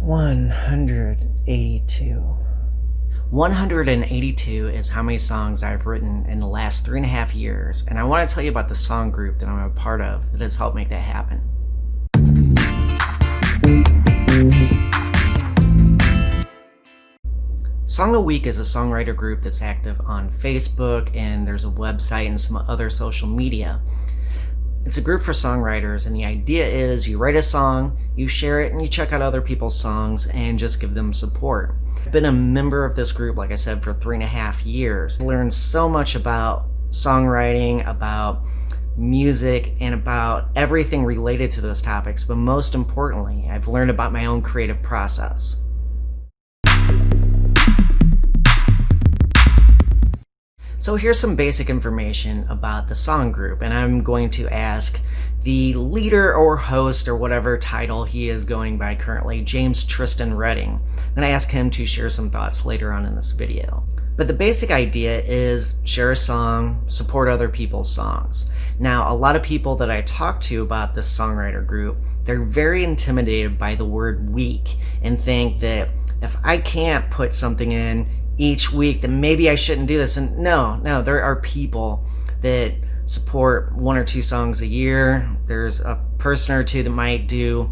182. 182 is how many songs I've written in the last 3.5 years, and I want to tell you about the song group that I'm a part of that has helped make that happen. Song a Week is a songwriter group that's active on Facebook, and there's a website and some other social media. It's a group for songwriters, and the idea is you write a song, you share it, and you check out other people's songs and just give them support. I've been a member of this group, like I said, for 3.5 years. I learned so much about songwriting, about music, and about everything related to those topics, but most importantly, I've learned about my own creative process. So here's some basic information about the song group, and I'm going to ask the leader or host or whatever title he is going by currently, James Tristan Redding. I'm going to ask him to share some thoughts later on in this video. But the basic idea is share a song, support other people's songs. Now, a lot of people that I talk to about this songwriter group, they're very intimidated by the word week and think that if I can't put something in each week, then maybe I shouldn't do this. And no, there are people that support 1 or 2 songs a year. There's a person or two that might do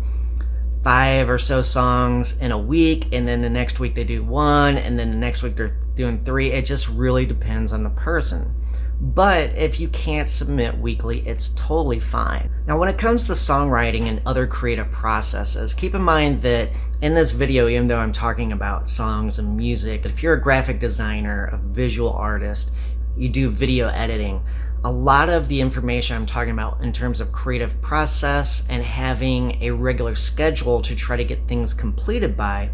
5 or so songs in a week, and then the next week they do 1, and then the next week they're doing 3. It just really depends on the person. But if you can't submit weekly, it's totally fine. Now, when it comes to songwriting and other creative processes, keep in mind that in this video, even though I'm talking about songs and music, if you're a graphic designer, a visual artist, you do video editing, a lot of the information I'm talking about in terms of creative process and having a regular schedule to try to get things completed by,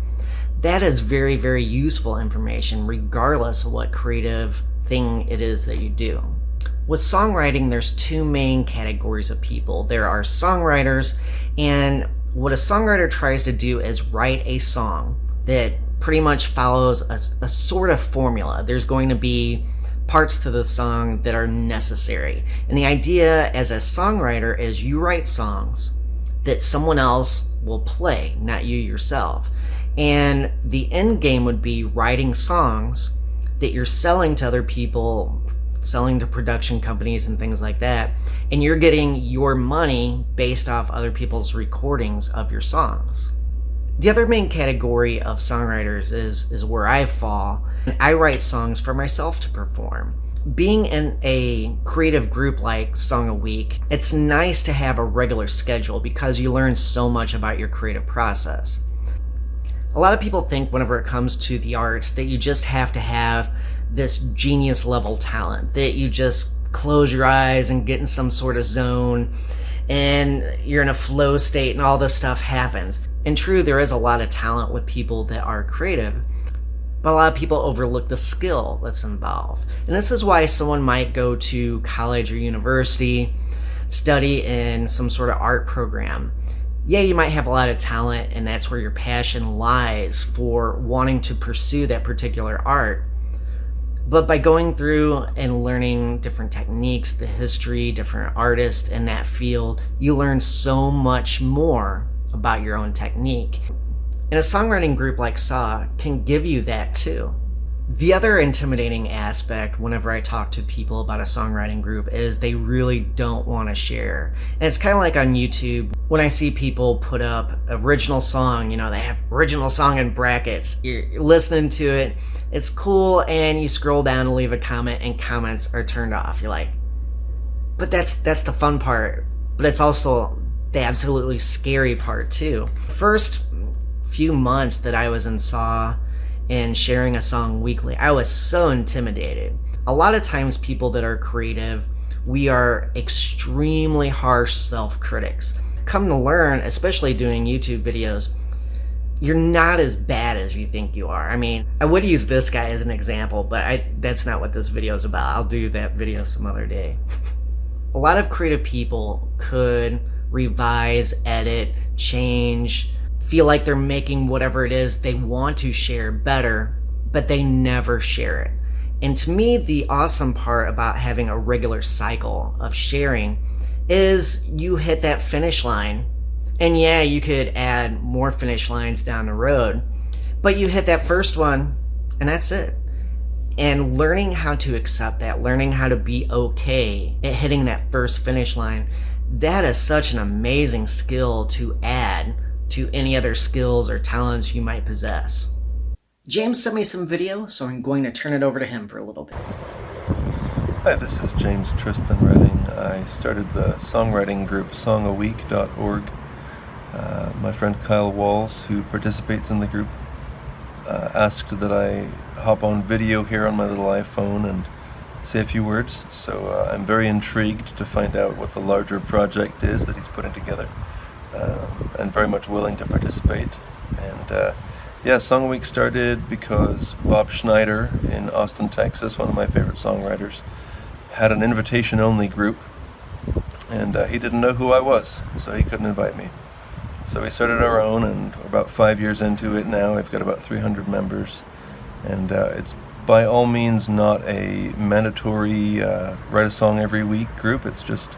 that is very, very useful information regardless of what creative thing it is that you do. With songwriting, there's 2 main categories of people. There are songwriters, and what a songwriter tries to do is write a song that pretty much follows a sort of formula. There's going to be parts to the song that are necessary. And the idea as a songwriter is you write songs that someone else will play, not you yourself. And the end game would be writing songs that you're selling to other people, selling to production companies and things like that, and you're getting your money based off other people's recordings of your songs. The other main category of songwriters is where I fall. I write songs for myself to perform. Being in a creative group like Song a Week, it's nice to have a regular schedule because you learn so much about your creative process. A lot of people think whenever it comes to the arts that you just have to have this genius level talent, that you just close your eyes and get in some sort of zone and you're in a flow state and all this stuff happens. And true, there is a lot of talent with people that are creative, but a lot of people overlook the skill that's involved. And this is why someone might go to college or university, study in some sort of art program. Yeah, you might have a lot of talent, and that's where your passion lies for wanting to pursue that particular art. But by going through and learning different techniques, the history, different artists in that field, you learn so much more about your own technique. And a songwriting group like SAW can give you that too. The other intimidating aspect whenever I talk to people about a songwriting group is they really don't want to share. And it's kind of like on YouTube when I see people put up original song, they have original song in brackets. You're listening to it, it's cool, and you scroll down and leave a comment and comments are turned off. You're like, but that's the fun part, but it's also the absolutely scary part too. First few months that I was in SAW and sharing a song weekly, I was so intimidated. A lot of times people that are creative, we are extremely harsh self-critics. Come to learn, especially doing YouTube videos, you're not as bad as you think you are. I mean, I would use this guy as an example, but that's not what this video is about. I'll do that video some other day. A lot of creative people could revise, edit, change, feel like they're making whatever it is they want to share better, but they never share it. And to me, the awesome part about having a regular cycle of sharing is you hit that finish line And yeah, you could add more finish lines down the road, but you hit that first one and that's it. And learning how to accept that, learning how to be okay at hitting that first finish line, that is such an amazing skill to add to any other skills or talents you might possess. James sent me some video, so I'm going to turn it over to him for a little bit. Hi, this is James Tristan Redding. I started the songwriting group songaweek.org. My friend Kyle Walls, who participates in the group, asked that I hop on video here on my little iPhone and say a few words. So I'm very intrigued to find out what the larger project is that he's putting together, and very much willing to participate. And yeah, Song Week started because Bob Schneider in Austin, Texas, one of my favorite songwriters, had an invitation-only group, and he didn't know who I was, so he couldn't invite me. So we started our own, and we're about 5 years into it now. We've got about 300 members, and it's by all means not a mandatory write a song every week group. It's just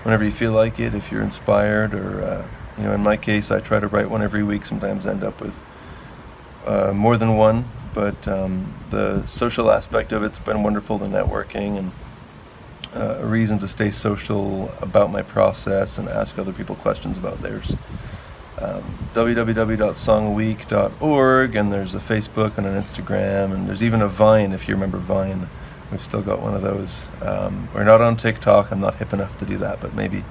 whenever you feel like it, if you're inspired, or in my case, I try to write one every week, sometimes end up with more than one, but the social aspect of it's been wonderful, the networking, and a reason to stay social about my process and ask other people questions about theirs. www.songaweek.org, and there's a Facebook and an Instagram, and there's even a Vine, if you remember Vine. We've still got one of those. We're not on TikTok. I'm not hip enough to do that, but maybe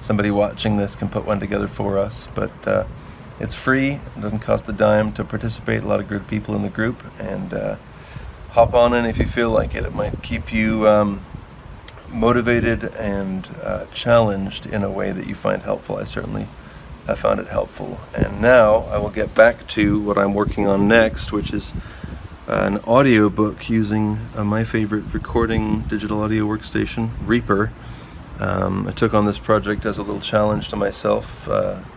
somebody watching this can put one together for us. But it's free. It doesn't cost a dime to participate. A lot of good people in the group, and hop on in if you feel like it. It might keep you motivated and challenged in a way that you find helpful. I certainly have found it helpful. And now I will get back to what I'm working on next, which is an audio book using my favorite recording digital audio workstation, Reaper. I took on this project as a little challenge to myself,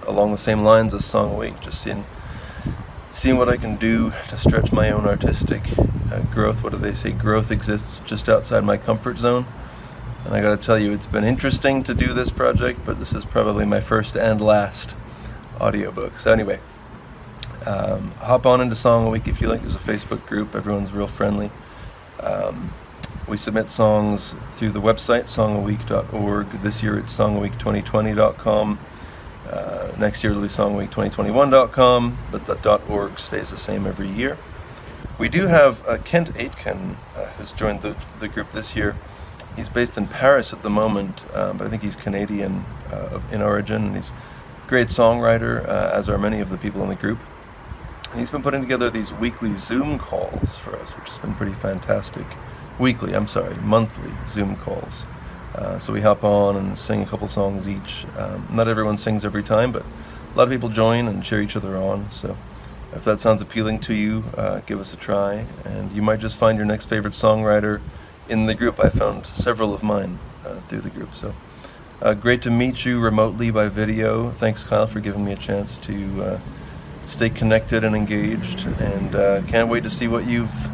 along the same lines as Song a Week, just seeing what I can do to stretch my own artistic growth. What do they say? Growth exists just outside my comfort zone. And I gotta tell you, it's been interesting to do this project, but this is probably my first and last audiobook. So anyway, hop on into Song a Week if you like. There's a Facebook group. Everyone's real friendly. We submit songs through the website, songaweek.org. This year it's songaweek2020.com. Next year it'll be songaweek2021.com, but the .org stays the same every year. We do have Kent Aitken, who's joined the group this year. He's based in Paris at the moment, but I think he's Canadian in origin, and he's a great songwriter, as are many of the people in the group. And he's been putting together these weekly Zoom calls for us, which has been pretty fantastic. Monthly Zoom calls. So we hop on and sing a couple songs each. Not everyone sings every time, but a lot of people join and cheer each other on. So if that sounds appealing to you, give us a try, and you might just find your next favorite songwriter in the group. I found several of mine through the group. So great to meet you remotely by video. Thanks, Kyle, for giving me a chance to stay connected and engaged, and can't wait to see what you've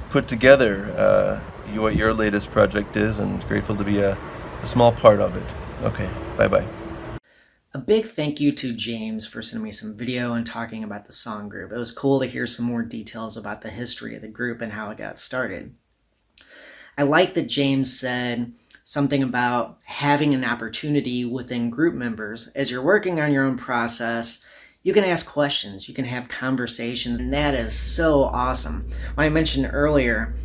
put together, what your latest project is, and grateful to be a small part of it. Okay, bye-bye. A big thank you to James for sending me some video and talking about the song group. It was cool to hear some more details about the history of the group and how it got started. I like that James said something about having an opportunity within group members. As you're working on your own process, you can ask questions, you can have conversations, and that is so awesome. When I mentioned earlier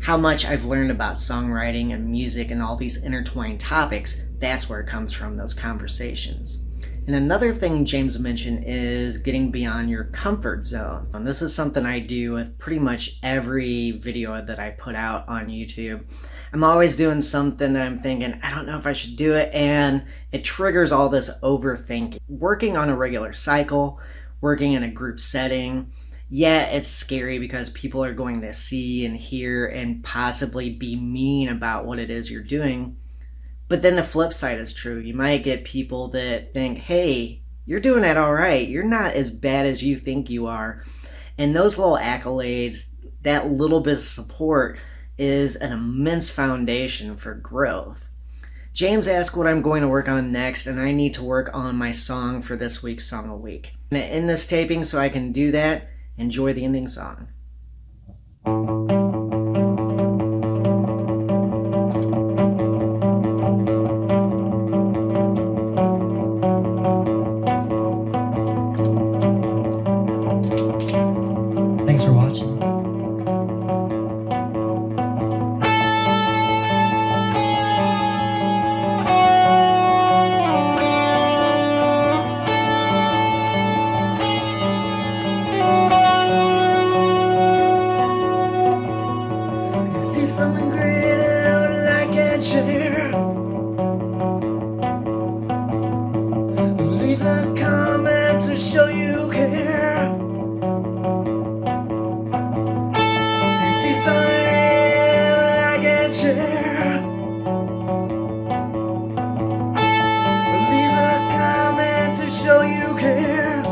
how much I've learned about songwriting and music and all these intertwined topics, that's where it comes from, those conversations. And another thing James mentioned is getting beyond your comfort zone. And this is something I do with pretty much every video that I put out on YouTube. I'm always doing something that I'm thinking, I don't know if I should do it, and it triggers all this overthinking. Working on a regular cycle, working in a group setting, yeah, it's scary because people are going to see and hear and possibly be mean about what it is you're doing. But then the flip side is true. You might get people that think, hey, you're doing that all right. You're not as bad as you think you are. And those little accolades, that little bit of support is an immense foundation for growth. James asked what I'm going to work on next, and I need to work on my song for this week's Song of the Week. I'm going to end this taping so I can do that. Enjoy the ending song. Thanks for watching. See something great I would like and share. Leave a comment to show you care. See something great I would like and share. Leave a comment to show you care.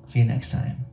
See you next time.